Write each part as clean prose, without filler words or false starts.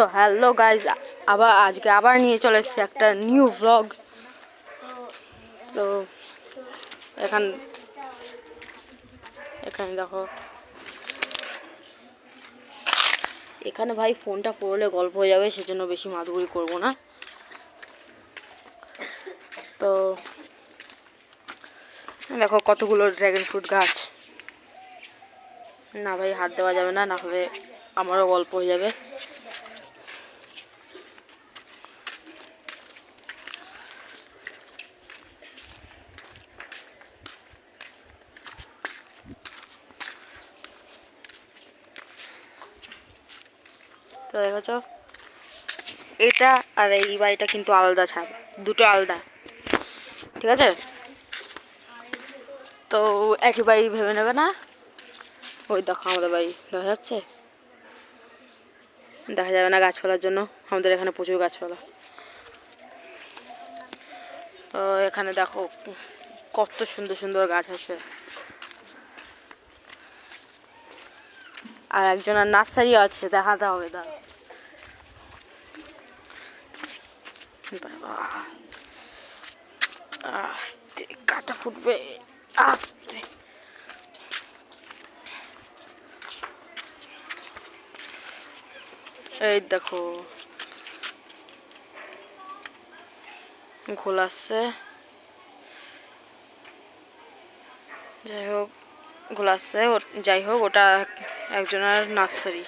তো hello guys, আজকে আবার নিয়ে চলে এসেছি একটা নিউ ব্লগ। তো এখানে দেখো, এখানে ভাই ফোনটা পড়লে গল্প হয়ে যাবে, সেজন্য বেশি মাদুরি করবো না। তো দেখো কতগুলো ড্রাগন ফ্রুট গাছ। না ভাই, হাত দেওয়া যাবে না, না হলে আমারও গল্প হয়ে যাবে। তো দেখেছ, এটা আর এই বাড়িটা কিন্তু আলাদা ছাদ, দুটো আলাদা, ঠিক আছে? তো একই বাড়ি ভেবে নেবে না। ওই দেখো আমাদের বাড়ি দেখা যাচ্ছে, দেখা যাবে না গাছপালার জন্য, আমাদের এখানে প্রচুর গাছপালা। তো এখানে দেখো কত সুন্দর সুন্দর গাছ আছে। আর একজনের নার্সারি আছে, দেখাতে হবে। আস্তে, কাটা ফুটবে আস্তে। এই দেখো ঘোলাচ্ছে, যাই হোক ঘোলাচ্ছে, যাই হোক ওটা একজনের নার্সারি।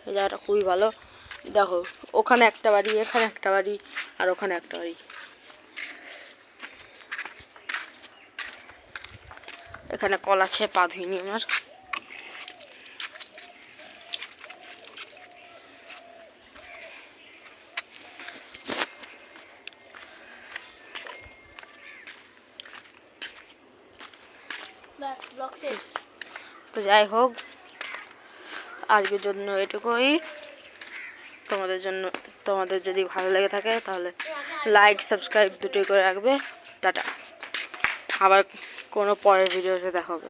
এই জায়গাটা খুবই ভালো। দেখো ওখানে একটা বাড়ি, এখানে একটা বাড়ি, আর ওখানে একটা বাড়ি। এখানে কল আছে, পা ধুইনি আমার। তো যাই হোক, আজকের জন্য এটুকুই। তোমাদের যদি ভালো লেগে থাকে তাহলে লাইক সাবস্ক্রাইব দুটোই করে রাখবে। টাটা, আবার কোনো পরের ভিডিওতে দেখা হবে।